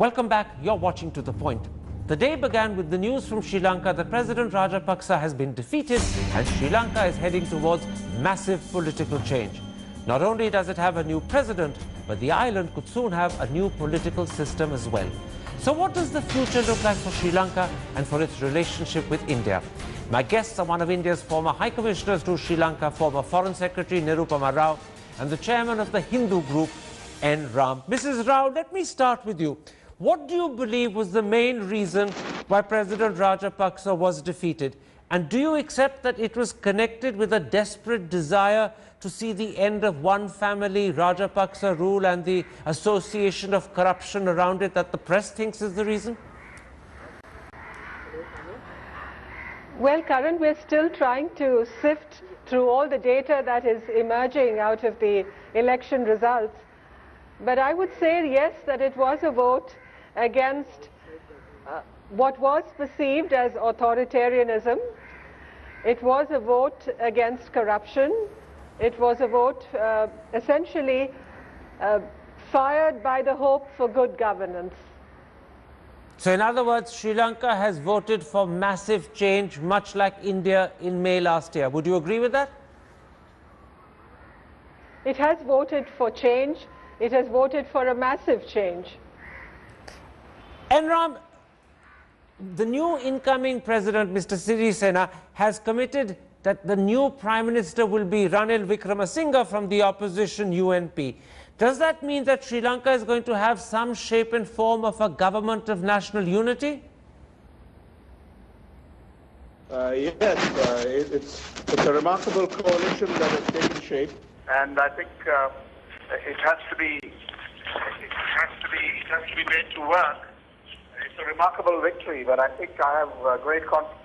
Welcome back. You're watching To The Point. The day began with the news from Sri Lanka that President Rajapaksa has been defeated and Sri Lanka is heading towards massive political change. Not only does it have a new president, but the island could soon have a new political system as well. So what does the future look like for Sri Lanka and for its relationship with India? My guests are one of India's former High Commissioners to Sri Lanka, former Foreign Secretary Nirupama Rao, and the chairman of the Hindu group, N. Ram. Mrs. Rao, let me start with you. What do you believe was the main reason why President Rajapaksa was defeated? And do you accept that it was connected with a desperate desire to see the end of one family Rajapaksa rule and the association of corruption around it that the press thinks is the reason? Well, Karan, we're still trying to sift through all the data that is emerging out of the election results. But I would say, yes, that it was a vote against what was perceived as authoritarianism. It was a vote against corruption. It was a vote essentially fired by the hope for good governance. So in other words, Sri Lanka has voted for massive change, much like India in May last year. Would you agree with that? It has voted for change. It has voted for a massive change. And Ram, the new incoming president, Mr. Sirisena, has committed that the new Prime Minister will be Ranil Wickremesinghe from the opposition UNP. Does that mean that Sri Lanka is going to have some shape and form of a government of national unity? Yes, it's a remarkable coalition that has taken shape, and I think it has to be made to work. It's a remarkable victory, but I think I have great confidence.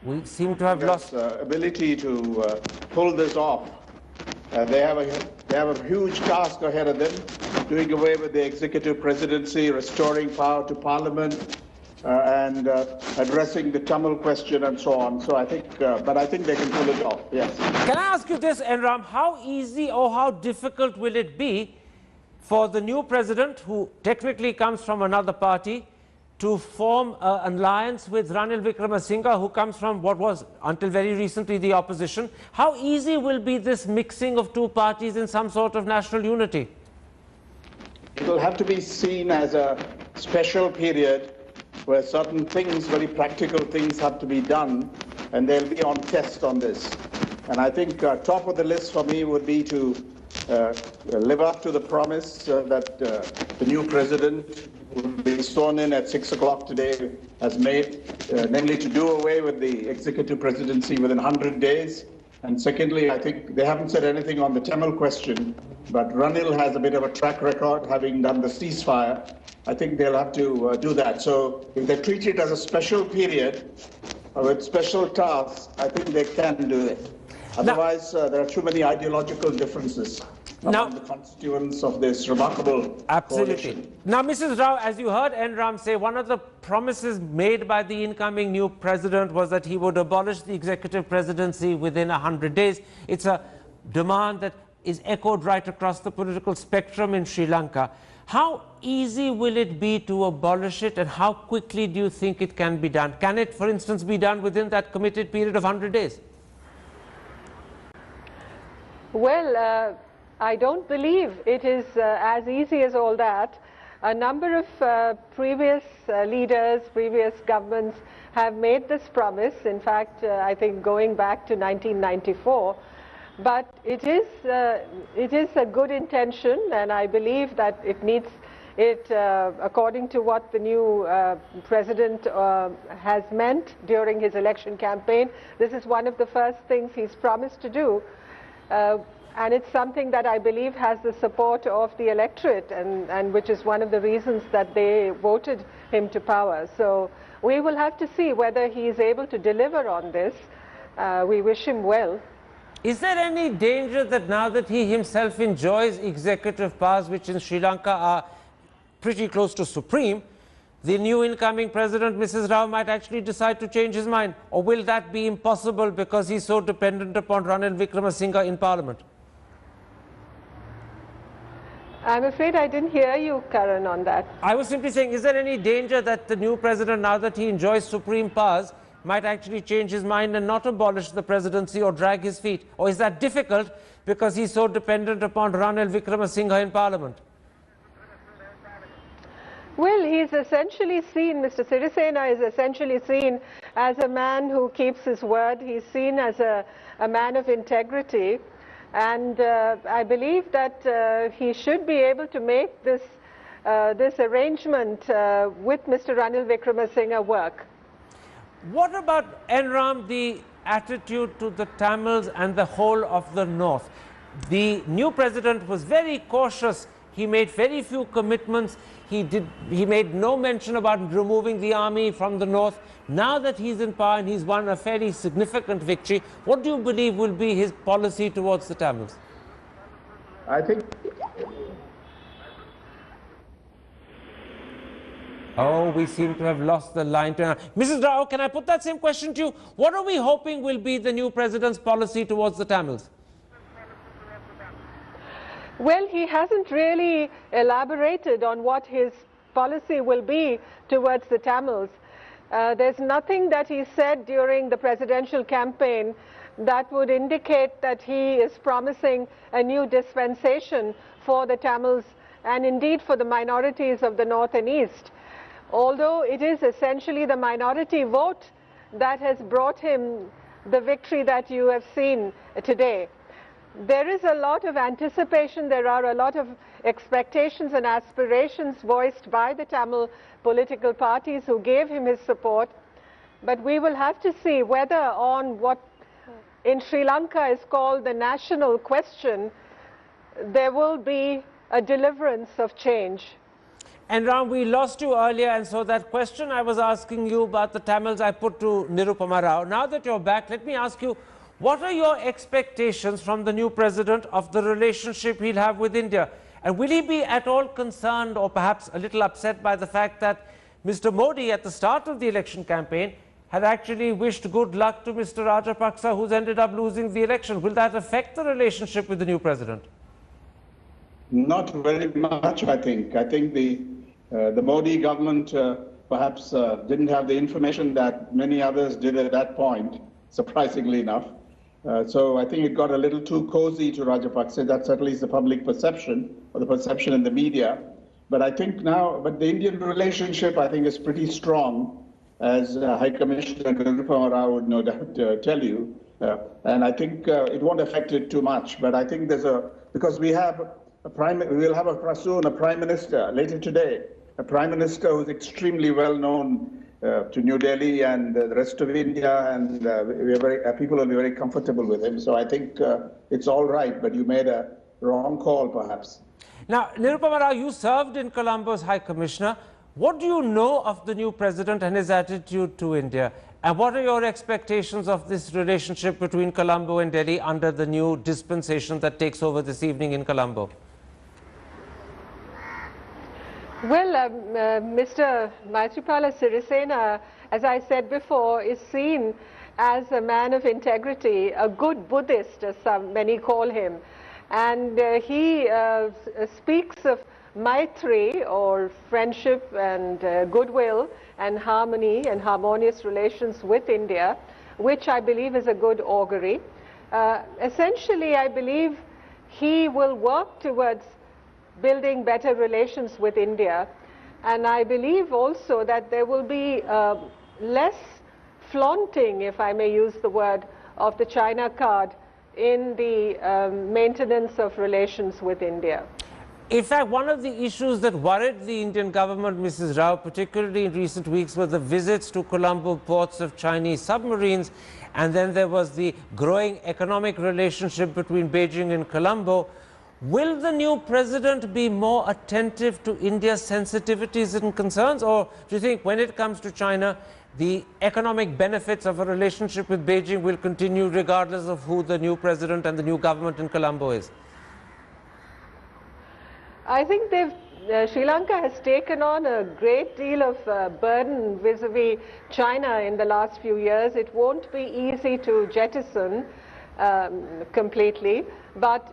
We seem to have lost ability to pull this off. They have a huge task ahead of them, doing away with the executive presidency, restoring power to parliament, and addressing the Tamil question and so on. So I think, but I think they can pull it off. Yes. Can I ask you this, N. Ram? How easy or how difficult will it be for the new president, who technically comes from another party, to form an alliance with Ranil Wickremesinghe, who comes from what was, until very recently, the opposition? How easy will be this mixing of two parties in some sort of national unity? It will have to be seen as a special period where certain things, very practical things, have to be done, and they'll be on test on this. And I think top of the list for me would be to live up to the promise that the new president will be sworn in at 6 o'clock today has made, namely to do away with the executive presidency within 100 days. And secondly, I think they haven't said anything on the Tamil question, but Ranil has a bit of a track record, having done the ceasefire. I think they'll have to do that. So if they treat it as a special period with special tasks, I think they can do it. Otherwise, there are too many ideological differences among the constituents of this remarkable coalition. Now, Mrs. Rao, as you heard N. Ram say, one of the promises made by the incoming new president was that he would abolish the executive presidency within 100 days. It's a demand that is echoed right across the political spectrum in Sri Lanka. How easy will it be to abolish it, and how quickly do you think it can be done? Can it, for instance, be done within that committed period of 100 days? Well, I don't believe it is as easy as all that. A number of previous leaders, previous governments have made this promise. In fact, I think going back to 1994. But it is a good intention, and I believe that it needs it, according to what the new president has meant during his election campaign. This is one of the first things he's promised to do. And it's something that I believe has the support of the electorate, and which is one of the reasons that they voted him to power. So we will have to see whether he is able to deliver on this. We wish him well. Is there any danger that now that he himself enjoys executive powers, which in Sri Lanka are pretty close to supreme, the new incoming president, Mrs. Rao, might actually decide to change his mind? Or will that be impossible because he's so dependent upon Ranil Wickremesinghe in parliament? I'm afraid I didn't hear you, Karan, on that. I was simply saying, is there any danger that the new president, now that he enjoys supreme powers, might actually change his mind and not abolish the presidency or drag his feet? Or is that difficult because he's so dependent upon Ranil Wickremesinghe in Parliament? Well, he's essentially seen, Mr. Sirisena is essentially seen as a man who keeps his word. He's seen as a man of integrity. And I believe that he should be able to make this arrangement with Mr. Ranil Wickremesinghe work. What about, Enram, the attitude to the Tamils and the whole of the north? The new president was very cautious. He made very few commitments. He made no mention about removing the army from the north. Now that he's in power and he's won a fairly significant victory, what do you believe will be his policy towards the Tamils? I think... Oh, we seem to have lost the line. Mrs. Rao, can I put that same question to you? What are we hoping will be the new president's policy towards the Tamils? Well, he hasn't really elaborated on what his policy will be towards the Tamils. There's nothing that he said during the presidential campaign that would indicate that he is promising a new dispensation for the Tamils and indeed for the minorities of the north and east. Although it is essentially the minority vote that has brought him the victory that you have seen today. There is a lot of anticipation, there are a lot of expectations and aspirations voiced by the Tamil political parties who gave him his support, but we will have to see whether on what in Sri Lanka is called the national question, there will be a deliverance of change. And Ram, we lost you earlier, and so that question I was asking you about the Tamils I put to Nirupama Rao. Now that you're back, let me ask you, what are your expectations from the new president of the relationship he'll have with India? And will he be at all concerned or perhaps a little upset by the fact that Mr. Modi at the start of the election campaign had actually wished good luck to Mr. Rajapaksa, who's ended up losing the election? Will that affect the relationship with the new president? Not very much, I think. I think the Modi government perhaps didn't have the information that many others did at that point, surprisingly enough. So I think it got a little too cozy to Rajapaksa. That certainly is the public perception, or the perception in the media. But I think now, but the Indian relationship, I think, is pretty strong, as High Commissioner Nirupama Rao would no doubt tell you. And I think it won't affect it too much. But I think because we will have soon a prime minister later today, a prime minister who's extremely well known to New Delhi and the rest of India, and people will be very comfortable with him. So I think it's all right, but you made a wrong call, perhaps. Now, Nirupama Rao, you served in Colombo as High Commissioner. What do you know of the new president and his attitude to India? And what are your expectations of this relationship between Colombo and Delhi under the new dispensation that takes over this evening in Colombo? Well, Mr. Maithripala Sirisena, as I said before, is seen as a man of integrity, a good Buddhist, as many call him. And he speaks of Maitri, or friendship and goodwill and harmony and harmonious relations with India, which I believe is a good augury. Essentially, I believe he will work towards building better relations with India, and I believe also that there will be less flaunting, if I may use the word, of the China card in the maintenance of relations with India. In fact, one of the issues that worried the Indian government, Mrs. Rao, particularly in recent weeks, were the visits to Colombo ports of Chinese submarines, and then there was the growing economic relationship between Beijing and Colombo. Will the new president be more attentive to India's sensitivities and concerns, or do you think when it comes to China, the economic benefits of a relationship with Beijing will continue regardless of who the new president and the new government in Colombo is? I think Sri Lanka has taken on a great deal of burden vis-a-vis China in the last few years. It won't be easy to jettison completely, but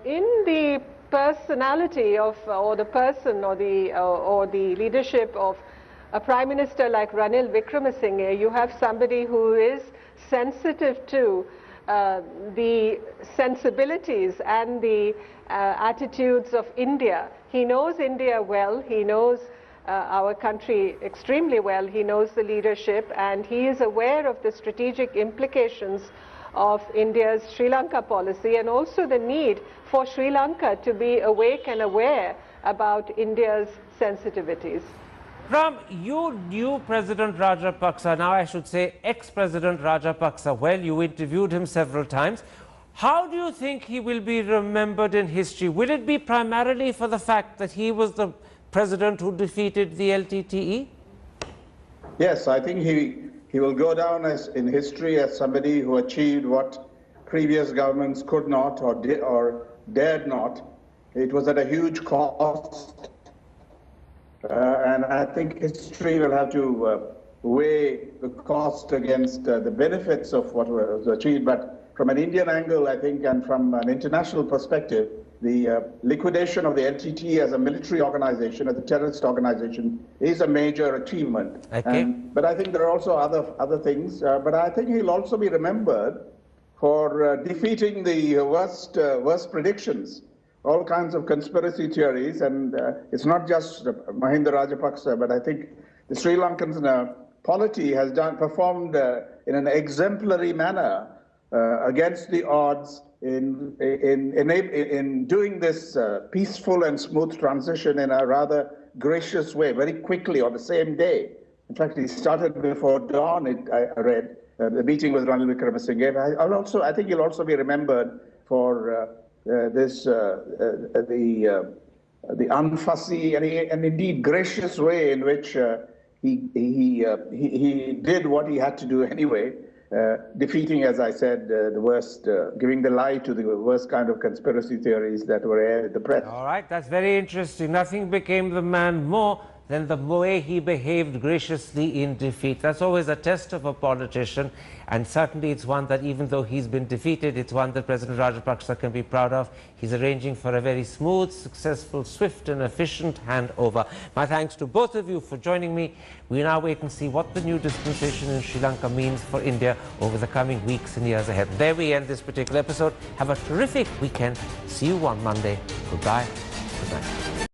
in the personality of, or the person, or the leadership of a Prime Minister like Ranil Wickremesinghe, you have somebody who is sensitive to the sensibilities and the attitudes of India. He knows India well, he knows our country extremely well, he knows the leadership, and he is aware of the strategic implications of India's Sri Lanka policy, and also the need for Sri Lanka to be awake and aware about India's sensitivities. Ram, you knew President Rajapaksa, now I should say ex-President Rajapaksa, well. You interviewed him several times. How do you think he will be remembered in history? Will it be primarily for the fact that he was the president who defeated the LTTE? Yes, I think he will go down in history as somebody who achieved what previous governments could not or dared not. It was at a huge cost. And I think history will have to weigh the cost against the benefits of what was achieved. But from an Indian angle, I think, and from an international perspective, the liquidation of the LTTE as a military organization, as a terrorist organization, is a major achievement. Okay. But I think there are also other things. But I think he'll also be remembered for defeating the worst predictions. All kinds of conspiracy theories, and it's not just Mahinda Rajapaksa, but I think the Sri Lankan polity has performed in an exemplary manner against the odds in doing this peaceful and smooth transition in a rather gracious way, very quickly on the same day. In fact, he started before dawn, I read, the meeting with Ranil Wickremesinghe. I think he'll also be remembered for the unfussy and indeed gracious way in which he did what he had to do anyway, defeating, as I said, the worst, giving the lie to the worst kind of conspiracy theories that were aired in the press. All right, that's very interesting. Nothing became the man more than the way he behaved graciously in defeat. That's always a test of a politician, and certainly it's one that, even though he's been defeated, it's one that President Rajapaksa can be proud of. He's arranging for a very smooth, successful, swift and efficient handover. My thanks to both of you for joining me. We now wait and see what the new dispensation in Sri Lanka means for India over the coming weeks and years ahead. There we end this particular episode. Have a terrific weekend. See you on Monday. Goodbye. Good night.